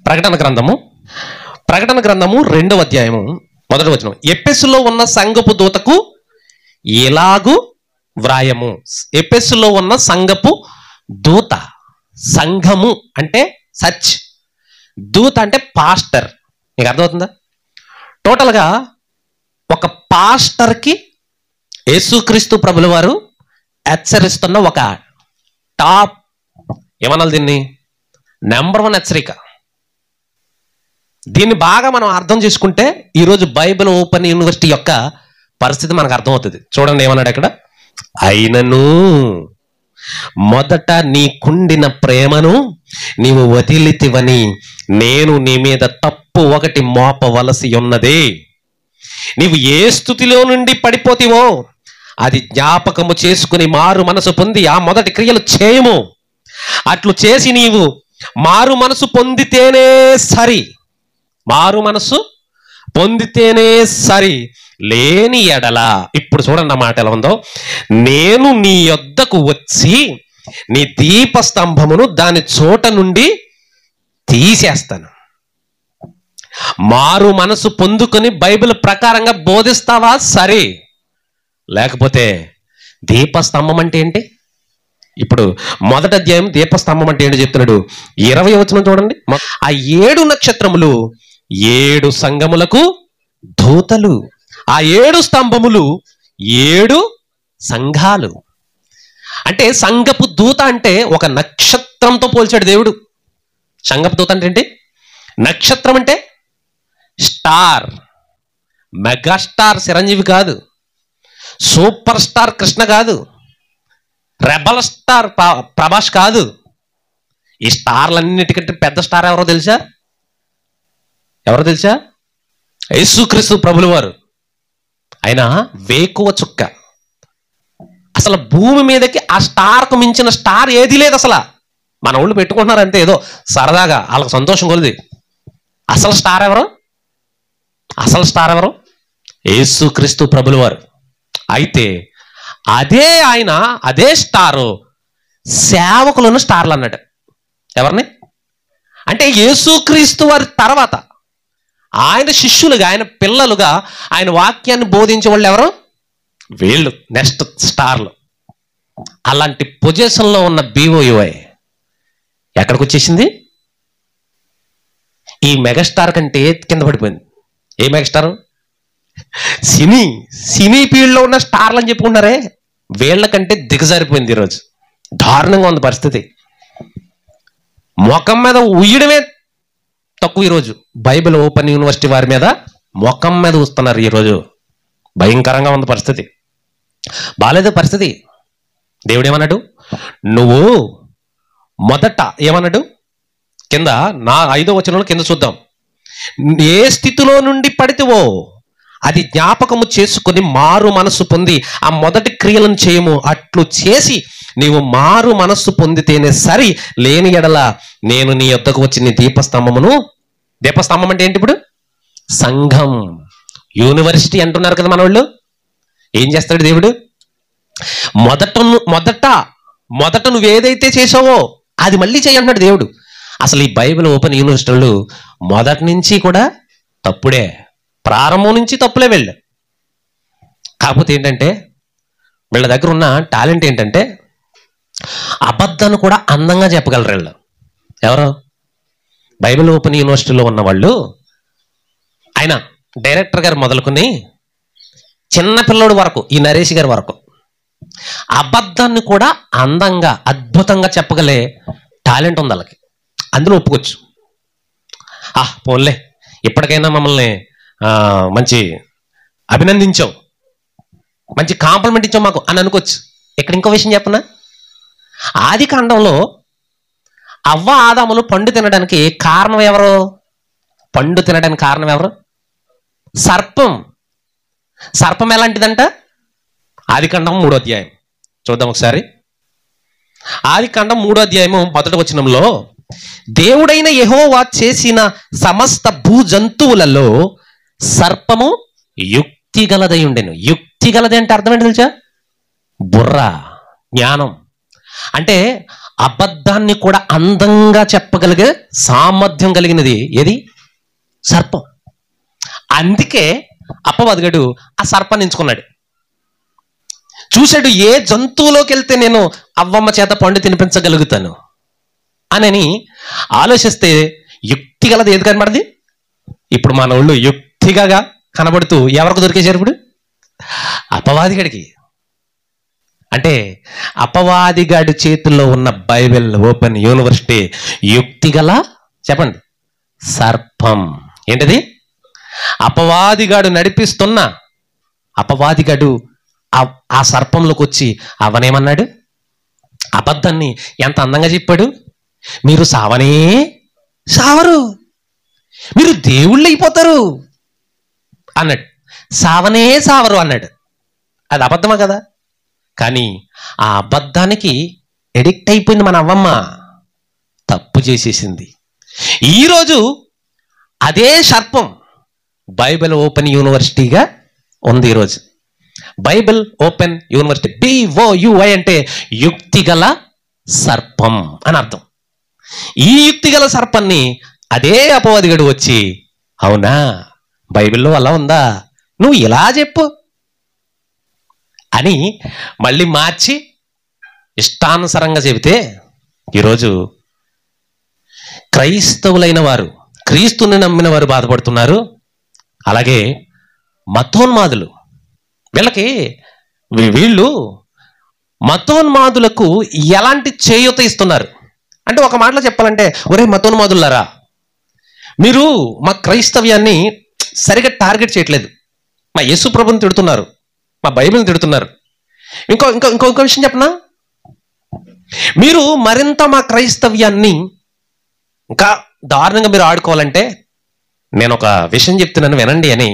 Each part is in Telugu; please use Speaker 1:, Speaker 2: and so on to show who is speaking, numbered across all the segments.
Speaker 1: ప్రకటన గ్రంథము 2వ అధ్యాయము 1వ వచనం. ఎఫెసులో ఉన్న సంఘపు దూతకు ఇలాగు వ్రాయము. ఎఫెసులో ఉన్న సంఘపు దూత, సంఘము అంటే సచ్, దూత అంటే పాస్టర్. మీకు అర్థమవుతుందా? టోటల్గా ఒక పాస్టర్కి యేసుక్రీస్తు ప్రభుల వారు హెచ్చరిస్తున్న ఒక టాప్, ఏమనాలి దీన్ని, నెంబర్ 1 హెచ్చరిక. దీన్ని బాగా మనం అర్థం చేసుకుంటే ఈరోజు బైబిల్ ఓపెన్ యూనివర్సిటీ యొక్క పరిస్థితి మనకు అర్థమవుతుంది. చూడండి ఏమన్నాడు అక్కడ. అయినను మొదట నీకుండిన ప్రేమను నీవు వదిలితివని నేను నీ మీద తప్పు ఒకటి మోపవలసి ఉన్నది. నీవు ఏ స్థితిలో నుండి పడిపోతివో అది జ్ఞాపకము చేసుకుని మారు మనసు పొంది ఆ మొదటి క్రియలు చేయము. అట్లు చేసి నీవు మారు మనసు పొందితేనే సరి, మారు మనసు పొందితేనే సరి, లేని ఎడల, ఇప్పుడు చూడండి ఆ మాట ఎలా ఉందో, నేను నీ యొద్దకు వచ్చి నీ దీపస్తంభమును దాని చోట నుండి తీసేస్తాను. మారు మనసు పొందుకొని బైబిల్ ప్రకారంగా బోధిస్తావా సరే, లేకపోతే దీపస్తంభం అంటే ఏంటి? ఇప్పుడు 1వ అధ్యాయం దీపస్తంభం అంటే ఏంటి చెప్తున్నాడు. 20వ వచనం చూడండి. ఆ 7 నక్షత్రములు 7 సంఘములకు దూతలు, ఆ 7 స్తంభములు 7 సంఘాలు. అంటే సంఘపు దూత అంటే ఒక నక్షత్రంతో పోల్చాడు దేవుడు. సంఘపు దూత అంటే ఏంటి? నక్షత్రం అంటే స్టార్, మెగాస్టార్ చిరంజీవి కాదు, సూపర్ స్టార్ కృష్ణ కాదు, రెబల్ స్టార్ ప్రభాస్ కాదు. ఈ స్టార్లన్నిటికంటే పెద్ద స్టార్ ఎవరో తెలుసా? ఎవరో తెలుసా? యేసుక్రీస్తు ప్రభుల వారు. ఆయన వేకువ చుక్క. అసలు భూమి మీదకి ఆ స్టార్కు మించిన స్టార్ ఏది లేదు అసలు. మన ఊళ్ళు పెట్టుకుంటున్నారు అంతే, ఏదో సరదాగా వాళ్ళకి సంతోషం కొలిది. అసలు స్టార్ ఎవరు? అసలు స్టార్ ఎవరు? యేసుక్రీస్తు ప్రభుల వారు. అయితే అదే ఆయన, అదే స్టారు సేవకులను స్టార్లు అన్నాడు. ఎవరిని అంటే యేసుక్రీస్తు వారి తర్వాత ఆయన శిష్యులుగా, ఆయన పిల్లలుగా ఆయన వాక్యాన్ని బోధించే వాళ్ళు ఎవరు? వీళ్ళు నెక్స్ట్ స్టార్లు. అలాంటి పొజిషన్లో ఉన్న BOUI ఎక్కడికి వచ్చేసింది? ఈ మెగాస్టార్ కంటే కింద పడిపోయింది. ఏ మెగాస్టార్? సినీ ఫీల్డ్లో ఉన్న స్టార్లు అని చెప్పుకుంటారే, వీళ్ళకంటే దిగజారిపోయింది ఈరోజు. దారుణంగా ఉంది పరిస్థితి. ముఖం మీద ఉయ్యడమే తక్కువ ఈరోజు. బైబిల్ ఓపెన్ యూనివర్సిటీ వారి మీద ముఖం మీద వస్తున్నారు ఈరోజు. భయంకరంగా ఉంది పరిస్థితి. బాలేదు పరిస్థితి. దేవుడు ఏమన్నాడు? నువ్వు మొదట ఏమన్నాడు? కింద 5వ వచనంలో కింద చూద్దాం. ఏ స్థితిలో నుండి పడితేవో అది జ్ఞాపకము చేసుకుని మారు మనస్సు పొంది ఆ మొదటి క్రియలను చేయము. అట్లు చేసి నీవు మారు మనస్సు పొందితేనే సరి, లేని ఎడల నేను నీ యొద్దకు వచ్చి నీ దీపస్తంభమును. దీపస్తంభం అంటే ఏంటి? ఇప్పుడు సంఘం, యూనివర్సిటీ అంటున్నారు కదా మన వాళ్ళు. ఏం చేస్తాడు దేవుడు? మొదట నువ్వు ఏదైతే చేసావో అది మళ్ళీ చేయంటున్నాడు దేవుడు. అసలు ఈ బైబిల్ ఓపెన్ యూనివర్సిటీలు మొదటి నుంచి కూడా తప్పుడే, ప్రారంభం నుంచి తప్పులే వెళ్ళు. కాకపోతే ఏంటంటే వీళ్ళ దగ్గర ఉన్న టాలెంట్ ఏంటంటే అబద్ధాన్ని కూడా అందంగా చెప్పగలరు వీళ్ళు. ఎవరు? బైబిల్ ఓపెన్ యూనివర్సిటీలో ఉన్న వాళ్ళు. ఆయన డైరెక్టర్ గారు మొదలుకొని చిన్నపిల్లడు వరకు, ఈ నరేష్ గారి వరకు అబద్ధాన్ని కూడా అందంగా అద్భుతంగా చెప్పగలే టాలెంట్ ఉంది వాళ్ళకి. అందులో ఒప్పుకోవచ్చు. పోన్లే ఇప్పటికైనా మమ్మల్ని మంచి అభినందించావు, మంచి కాంప్లిమెంట్ ఇచ్చావు మాకు అని అనుకోవచ్చు. ఇక్కడ ఇంకో విషయం చెప్పనా? ఆది కాండంలో అవ్వ ఆదాములు పండు తినడానికి కారణం ఎవరు? పండు తినడానికి కారణం ఎవరు? సర్పం. సర్పం ఎలాంటిదంట? ఆది కాండం 3వ అధ్యాయం చూద్దాం ఒకసారి. ఆది కాండం 3వ అధ్యాయము 1వ వచనంలో, దేవుడైన యెహోవా చేసిన సమస్త భూజంతువులలో సర్పము యుక్తి గలదై ఉండెను. యుక్తి గలది అంటే అర్థం ఏంటి తెలుసా? బుర్ర, జ్ఞానం. అంటే అబద్ధాన్ని కూడా అందంగా చెప్పగలిగే సామర్థ్యం కలిగినది ఏది? సర్పం. అందుకే అపవాదిగాడు ఆ సర్పాన్ని ఎంచుకున్నాడు. చూశాడు, ఏ జంతువులోకి వెళ్తే నేను అవ్వమ్మ చేత పండు తినిపించగలుగుతాను అని ఆలోచిస్తే యుక్తి గలది ఏది కనబడది? ఇప్పుడు మన ఊళ్ళో యుక్తిగా కనబడుతూ ఎవరికి దొరికేశారు ఇప్పుడు? అపవాదిగాడికి. అంటే అపవాదిగాడి చేతుల్లో ఉన్న బైబిల్ ఓపెన్ యూనివర్సిటీ యుక్తిగల, చెప్పండి, సర్పం. ఏంటది? అపవాదిగాడు నడిపిస్తున్న అపవాదిగాడు ఆ సర్పంలోకి వచ్చి అవనేమన్నాడు? అబద్ధాన్ని ఎంత అందంగా చెప్పాడు. మీరు సావనే సావరు, మీరు దేవుళ్ళు అయిపోతారు అన్నాడు. సావనే సావరు అన్నాడు. అది అబద్ధమా కదా? కానీ ఆ అబద్ధానికి ఎడిక్ట్ అయిపోయింది మన అవ్వమ్మ, తప్పు చేసేసింది. ఈరోజు అదే సర్పం బైబిల్ ఓపెన్ యూనివర్సిటీగా ఉంది. ఈరోజు బైబిల్ ఓపెన్ యూనివర్సిటీ, BOUI అంటే యుక్తిగల సర్పం అని అర్థం. ఈ యుక్తిగల సర్పాన్ని అదే అపవాదిగాడు వచ్చి, అవునా బైబిల్లో అలా ఉందా, నువ్వు ఇలా చెప్పు అని మళ్ళీ మార్చి ఇష్టానుసారంగా చెబితే ఈరోజు క్రైస్తవులైన వారు, క్రీస్తుని నమ్మిన వారు బాధపడుతున్నారు. అలాగే మతోన్మాదులు, వీళ్ళు మతోన్మాదులకు ఎలాంటి చేయూత ఇస్తున్నారు అంటే, ఒక మాటలో చెప్పాలంటే, ఒరే మతోన్మాదులారా, మీరు మా క్రైస్తవ్యాన్ని సరిగా టార్గెట్ చేయట్లేదు, మా యేసు ప్రభుని తిడుతున్నారు, మా బైబిల్ని తిడుతున్నారు. ఇంకో విషయం చెప్పనా, మీరు మరింత మా క్రైస్తవ్యాన్ని ఇంకా దారుణంగా మీరు ఆడుకోవాలంటే నేను ఒక విషయం చెప్తున్నాను వినండి అని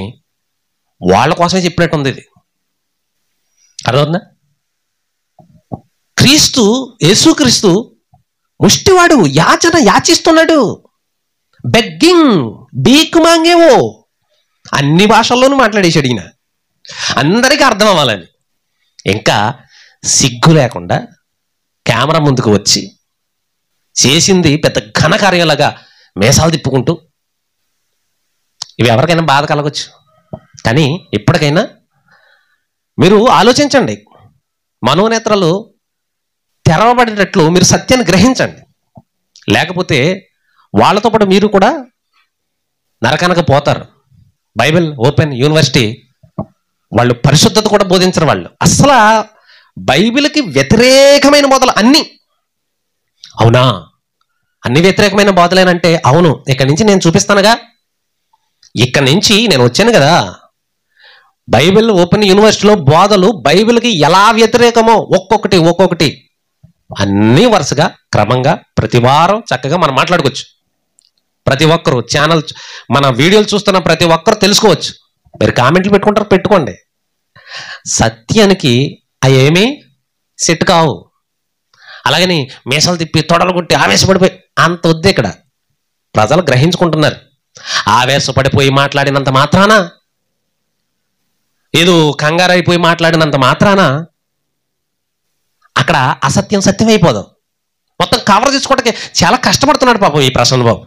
Speaker 1: వాళ్ళ కోసమే చెప్పినట్టు ఉంది. ఇది అర్థమవుతుందా? యేసుక్రీస్తు ముష్టివాడు, యాచిస్తున్నాడు, బెగ్గింగ్, భీక్ మాంగేవో, అన్ని భాషల్లోనూ మాట్లాడేశాడు ఈయన, అందరికీ అర్థం అవ్వాలని. ఇంకా సిగ్గు లేకుండా కెమెరా ముందుకు వచ్చి చేసింది పెద్ద ఘనకార్యంలాగా మేసాలు తిప్పుకుంటూ, ఇవి ఎవరికైనా బాధ కలగచ్చు. కానీ ఇప్పటికైనా మీరు ఆలోచించండి, మనోనేత్రాలు తెరవబడేటట్లు మీరు సత్యాన్ని గ్రహించండి. లేకపోతే వాళ్ళతో పాటు మీరు కూడా నరకానికి పోతారు. బైబిల్ ఓపెన్ యూనివర్సిటీ వాళ్ళు పరిశుద్ధత కూడా బోధించరు. వాళ్ళు అసలు బైబిల్కి వ్యతిరేకమైన బోధలు అన్నీ. అవునా, అన్ని వ్యతిరేకమైన బోధలేనంటే అవును, ఇక్కడి నుంచి నేను చూపిస్తానుగా, ఇక్కడి నుంచి నేను వచ్చాను కదా. బైబిల్ ఓపెన్ యూనివర్సిటీలో బోధలు బైబిల్కి ఎలా వ్యతిరేకమో ఒక్కొక్కటి అన్నీ వరుసగా క్రమంగా ప్రతి వారం చక్కగా మనం మాట్లాడుకోవచ్చు. ప్రతి ఒక్కరు ఛానల్, మన వీడియోలు చూస్తున్న ప్రతి ఒక్కరు తెలుసుకోవచ్చు. మీరు కామెంట్లు పెట్టుకోండి. సత్యానికి అవి ఏమీ సెట్ కావు. అలాగని మీసాలు తిప్పి తొడలు కొట్టి ఆవేశపడిపోయి అంత వద్దు. ఇక్కడ ప్రజలు గ్రహించుకుంటున్నారు. ఆవేశపడిపోయి మాట్లాడినంత మాత్రాన, ఏదో కంగారైపోయి మాట్లాడినంత మాత్రాన అక్కడ అసత్యం సత్యం అయిపోదు. మొత్తం కవర్ చేసుకోవడానికి చాలా కష్టపడుతున్నాడు పాపం ఈ ప్రసన్న బాబు.